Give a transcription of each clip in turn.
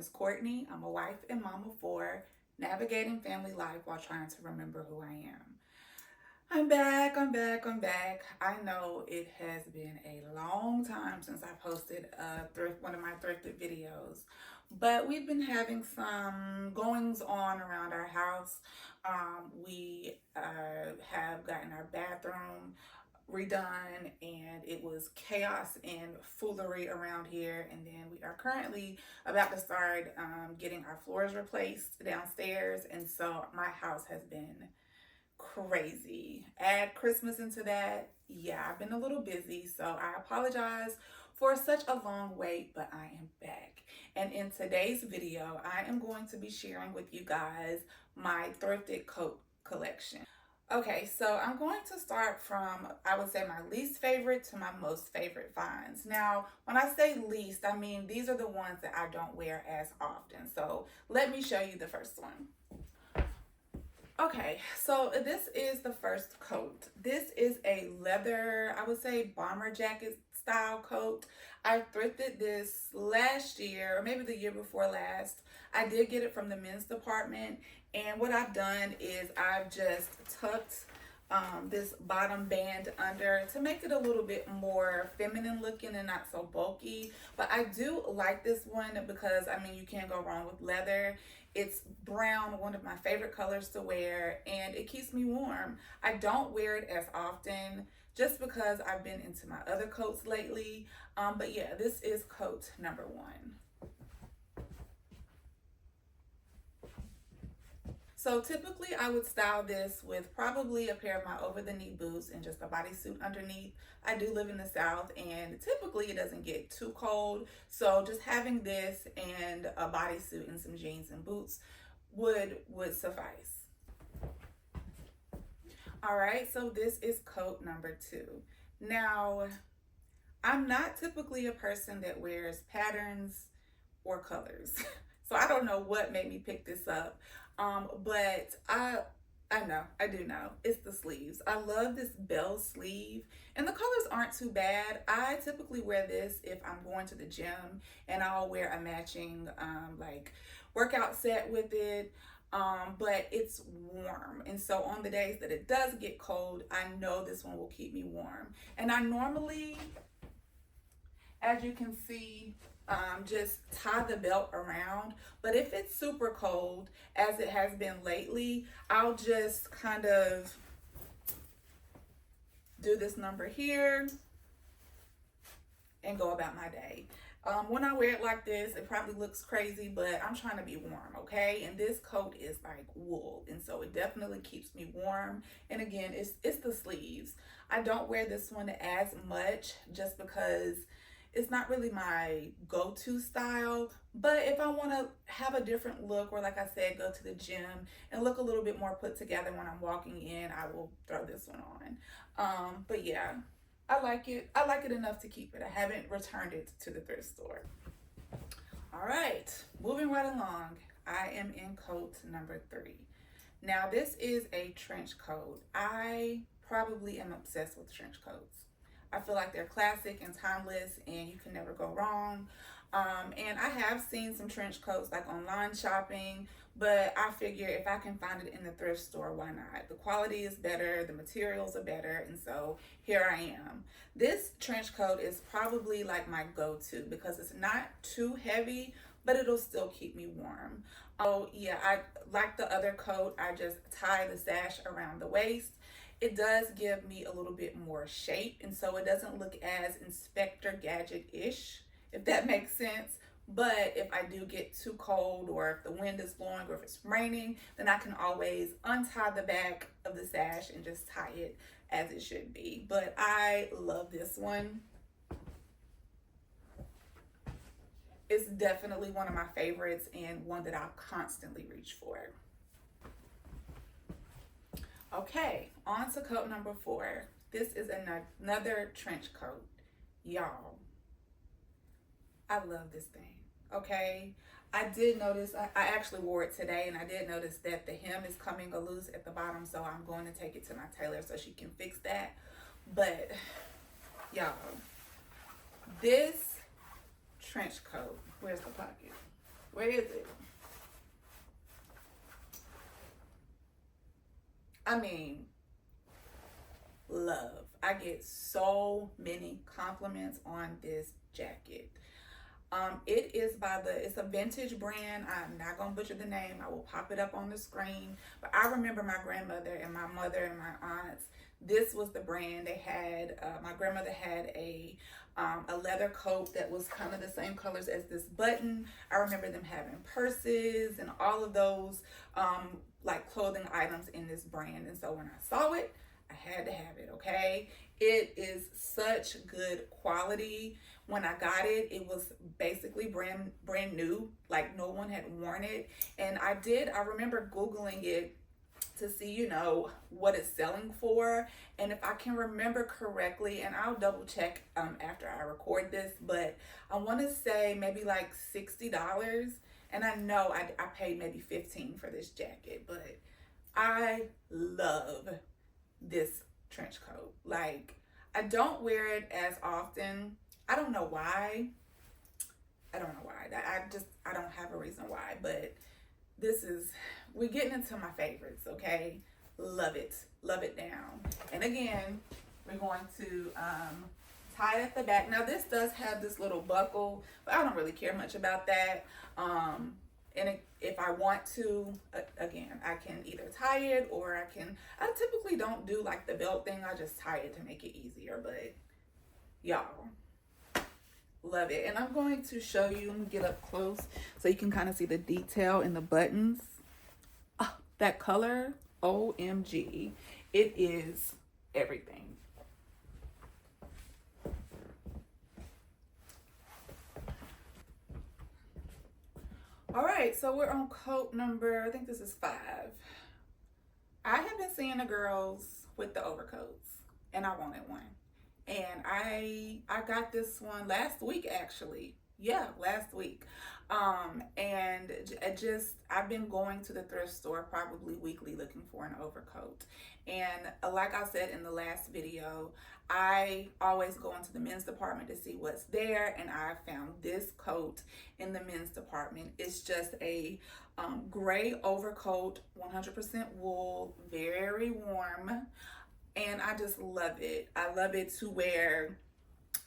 is Courtney. I'm a wife and mom of four, navigating family life while trying to remember who I am. I'm back. I know it has been a long time since I posted one of my thrifted videos, but we've been having some goings on around our house. We have gotten our bathroom redone, and it was chaos and foolery around here. And then we are currently about to start getting our floors replaced downstairs, and so my house has been crazy. Add Christmas into that, yeah, I've been a little busy, so I apologize for such a long wait, but I am back. And in today's video, I am going to be sharing with you guys my thrifted coat collection. Okay, so I'm going to start from, I would say, my least favorite to my most favorite finds. Now, when I say least, I mean these are the ones that I don't wear as often. So let me show you the first one. Okay, so this is the first coat. This is a leather, I would say, bomber jacket style coat. I thrifted this last year, or maybe the year before last. I did get it from the men's department, and what I've done is I've just tucked this bottom band under to make it a little bit more feminine looking and not so bulky. But I do like this one because, I mean, you can't go wrong with leather. It's brown, one of my favorite colors to wear, and it keeps me warm. I don't wear it as often just because I've been into my other coats lately. But yeah, this is coat number one. So typically I would style this with probably a pair of my over-the-knee boots and just a bodysuit underneath. I do live in the South, and typically it doesn't get too cold. So just having this and a bodysuit and some jeans and boots would suffice. All right, so this is coat number two. Now, I'm not typically a person that wears patterns or colors. So I don't know what made me pick this up. But I do know. It's the sleeves. I love this bell sleeve, and the colors aren't too bad. I typically wear this if I'm going to the gym, and I'll wear a matching like workout set with it. But it's warm, and so on the days that it does get cold, I know this one will keep me warm. And I normally, as you can see, just tie the belt around. But if it's super cold, as it has been lately, I'll just kind of do this number here and go about my day. When I wear it like this, it probably looks crazy, but I'm trying to be warm, okay? And this coat is like wool, and so it definitely keeps me warm. And again, it's the sleeves. I don't wear this one as much just because it's not really my go-to style, but if I want to have a different look, or like I said, go to the gym and look a little bit more put together when I'm walking in, I will throw this one on. But yeah, I like it. I like it enough to keep it. I haven't returned it to the thrift store. All right, moving right along. I am in coat number three. Now, this is a trench coat. I probably am obsessed with trench coats. I feel like they're classic and timeless, and you can never go wrong. And I have seen some trench coats like online shopping, but I figure if I can find it in the thrift store, why not? The quality is better, the materials are better, and so here I am. This trench coat is probably like my go-to because it's not too heavy, but it'll still keep me warm. Oh yeah, I like the other coat. I just tie the sash around the waist. It does give me a little bit more shape, and so it doesn't look as Inspector Gadget-ish, if that makes sense. But if I do get too cold, or if the wind is blowing, or if it's raining, then I can always untie the back of the sash and just tie it as it should be. But I love this one. It's definitely one of my favorites and one that I'll constantly reach for. Okay, on to coat number four. This is another trench coat. Y'all, I love this thing, okay? I did notice, I actually wore it today, and I did notice that the hem is coming loose at the bottom, so I'm going to take it to my tailor so she can fix that. But, y'all, this trench coat, where's the pocket? Where is it? I mean, love. I get so many compliments on this jacket. It's a vintage brand. I'm not gonna butcher the name. I will pop it up on the screen. But I remember my grandmother and my mother and my aunts. This was the brand they had. My grandmother had a leather coat that was kind of the same colors as this button. I remember them having purses and all of those like clothing items in this brand. And so when I saw it, I had to have it, okay? It is such good quality. When I got it, it was basically brand new, like no one had worn it. And I remember Googling it to see, you know, what it's selling for. And if I can remember correctly, and I'll double check after I record this, but I want to say maybe like $60. And I know I paid maybe $15 for this jacket, but I love this trench coat. Like, I don't wear it as often. I don't know why. I don't have a reason why, but we're getting into my favorites, okay? Love it down. And again, we're going to tie it at the back. Now this does have this little buckle, but I don't really care much about that. If I want to, again, I can either tie it or I typically don't do like the belt thing. I just tie it to make it easier, but y'all, love it. And I'm going to show you, let me get up close so you can kind of see the detail in the buttons. Oh, that color, OMG, it is everything. All right, so we're on coat number, I think this is 5. I have been seeing the girls with the overcoats, and I wanted one. And I got this one last week, actually. Yeah, last week. And I've been going to the thrift store probably weekly looking for an overcoat. And like I said in the last video, I always go into the men's department to see what's there, and I found this coat in the men's department. It's just a gray overcoat, 100% wool, very warm, and I just love it. I love it to wear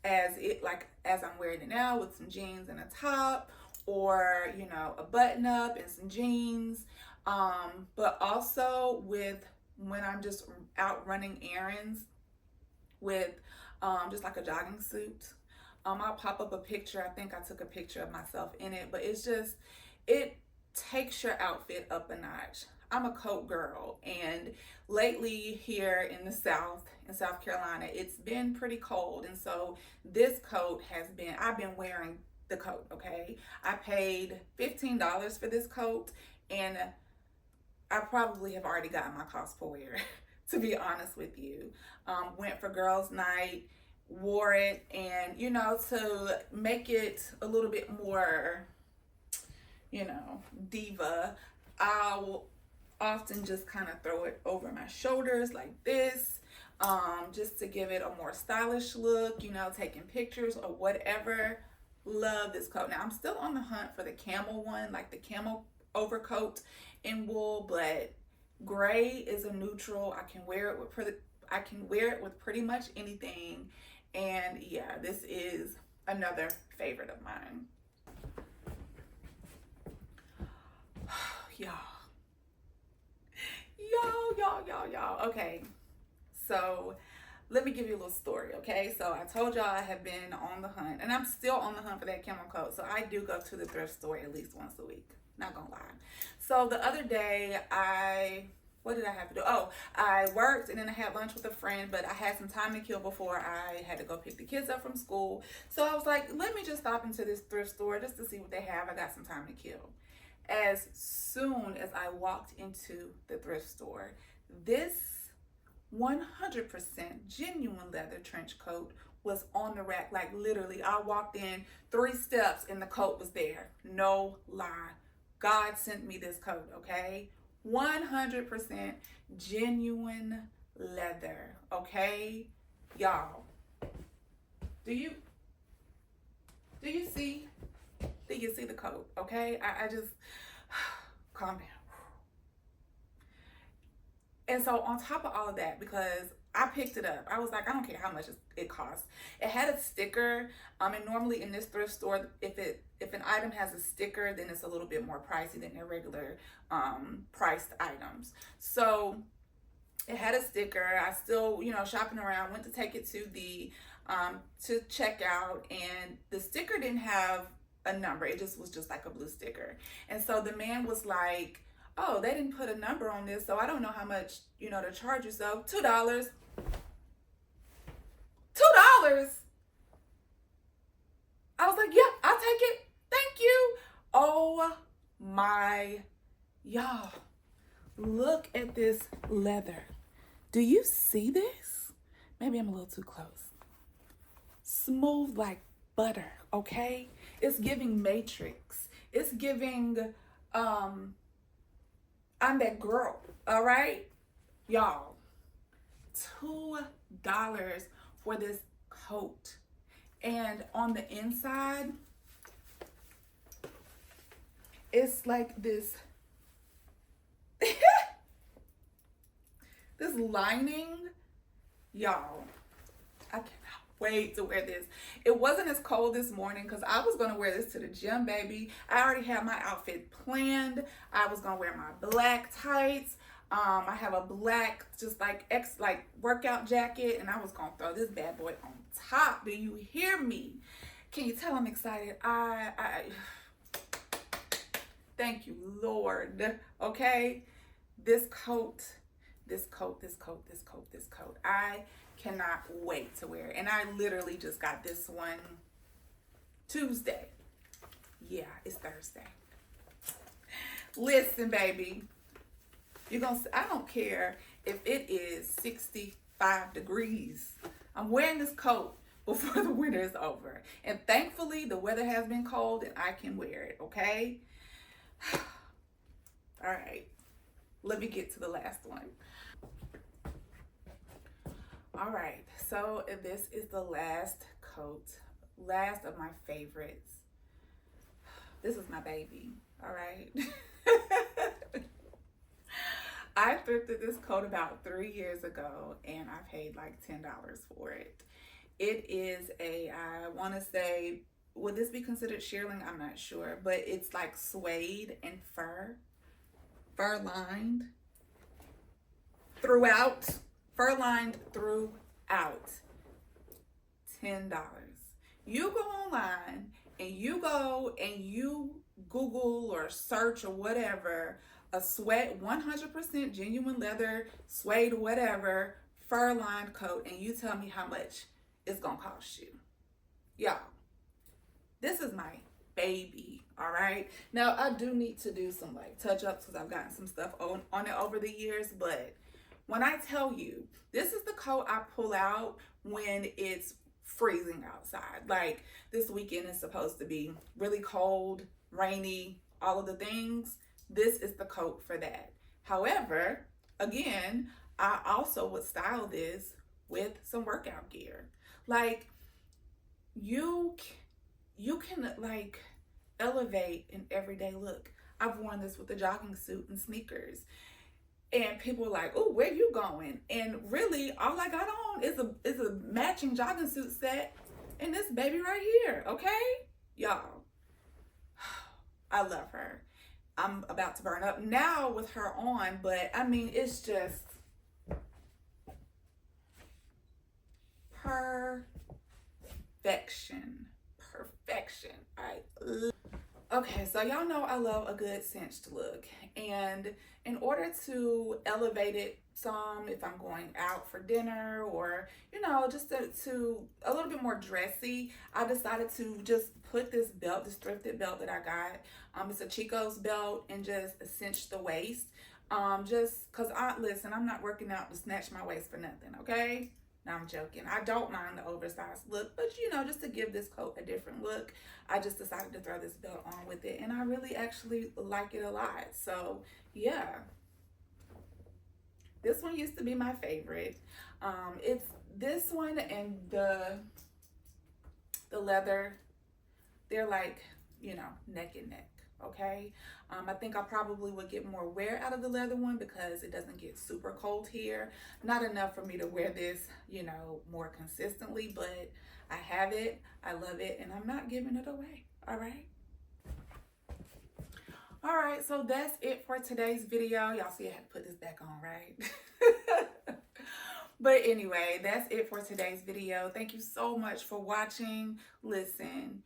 as I'm wearing it now with some jeans and a top, or you know, a button up and some jeans, but also when I'm just out running errands with just like a jogging suit. I'll pop up a picture. I think I took a picture of myself in it, but it takes your outfit up a notch. I'm a coat girl, and lately here in South Carolina, it's been pretty cold, and so this coat I've been wearing the coat, okay? I paid $15 for this coat, and I probably have already gotten my cost per wear, to be honest with you. Went for girls' night, wore it, and you know, to make it a little bit more, you know, diva, I'll often just kind of throw it over my shoulders like this, just to give it a more stylish look, you know, taking pictures or whatever. Love this coat. Now I'm still on the hunt for the camel one, like the camel overcoat in wool, but gray is a neutral. I can wear it with pretty much anything. And yeah, this is another favorite of mine. Y'all. Okay, so let me give you a little story, okay? So I told y'all I have been on the hunt, and I'm still on the hunt for that camel coat. So I do go to the thrift store at least once a week. Not gonna lie. So the other day, what did I have to do? Oh, I worked and then I had lunch with a friend, but I had some time to kill before I had to go pick the kids up from school. So I was like, let me just stop into this thrift store just to see what they have. I got some time to kill. As soon as I walked into the thrift store, this 100% genuine leather trench coat was on the rack. Like literally, I walked in 3 steps and the coat was there. No lie. God sent me this coat, okay? 100% genuine leather, okay? Y'all, do you see? Do you see the coat? Okay, I just calm down. And so on top of all of that, because I picked it up, I was like, I don't care how much it costs. It had a sticker. And normally in this thrift store, if an item has a sticker, then it's a little bit more pricey than their regular priced items. So it had a sticker. I still, shopping around, went to take it to the to check out, and the sticker didn't have a number. It just was just like a blue sticker. And so the man was like, oh, they didn't put a number on this, so I don't know how much, to charge you. So $2. $2. I was like, yeah, I'll take it. Thank you. Oh my, y'all, look at this leather. Do you see this? Maybe I'm a little too close. Smooth like butter, okay? It's giving Matrix. It's giving, I'm that girl, all right? Y'all, $2 for this coat. And on the inside, it's like this, this lining. Y'all, I cannot wait to wear this. It wasn't as cold this morning because I was going to wear this to the gym, baby. I already had my outfit planned. I was going to wear my black tights. I have a black, just like workout jacket, and I was going to throw this bad boy on top. Do you hear me? Can you tell I'm excited? I thank you, Lord. Okay? This coat. I cannot wait to wear it. And I literally just got this one Tuesday. Yeah, it's Thursday. Listen, baby. I don't care if it is 65 degrees. I'm wearing this coat before the winter is over. And thankfully, the weather has been cold and I can wear it, okay? All right. Let me get to the last one. All right, so this is the last coat, last of my favorites. This is my baby, all right? I thrifted this coat about 3 years ago, and I paid like $10 for it. It is I want to say, would this be considered shearling? I'm not sure, but it's like suede and fur lined throughout. Fur lined throughout. $10. You go online and you Google or search or whatever, a sweat 100% genuine leather, suede, whatever, fur lined coat, and you tell me how much it's gonna cost you. Y'all, this is my baby, all right? Now, I do need to do some like touch-ups because I've gotten some stuff on it over the years, but when I tell you, this is the coat I pull out when it's freezing outside. Like this weekend is supposed to be really cold, rainy, all of the things. This is the coat for that. However, again, I also would style this with some workout gear. Like you can like elevate an everyday look. I've worn this with a jogging suit and sneakers. And people are like, oh, where you going? And really, all I got on is a matching jogging suit set and this baby right here, okay? Y'all, I love her. I'm about to burn up now with her on, but I mean, it's just perfection. Okay, so y'all know I love a good cinched look, and in order to elevate it some, if I'm going out for dinner or just to a little bit more dressy, I decided to just put this belt, this thrifted belt that I got. It's a Chico's belt, and just cinch the waist. Just cause I'm not working out to snatch my waist for nothing, okay? No, I'm joking. I don't mind the oversized look, but just to give this coat a different look, I just decided to throw this belt on with it, and I really actually like it a lot. So yeah, this one used to be my favorite. It's this one and the leather. They're like neck and neck. Okay. I think I probably would get more wear out of the leather one because it doesn't get super cold here. Not enough for me to wear this, more consistently, but I have it, I love it, and I'm not giving it away. All right. All right, so that's it for today's video. Y'all see I had to put this back on, right? But anyway, that's it for today's video. Thank you so much for watching. Listen,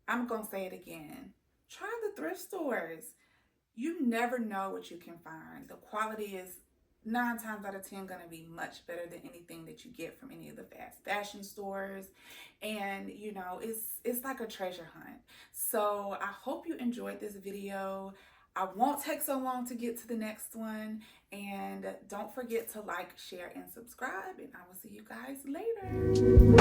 I'm going to say it again. Try the thrift stores. You never know what you can find. The quality is 9 times out of 10 going to be much better than anything that you get from any of the fast fashion stores. And it's like a treasure hunt. So I hope you enjoyed this video. I won't take so long to get to the next one. And don't forget to like, share, and subscribe. And I will see you guys later.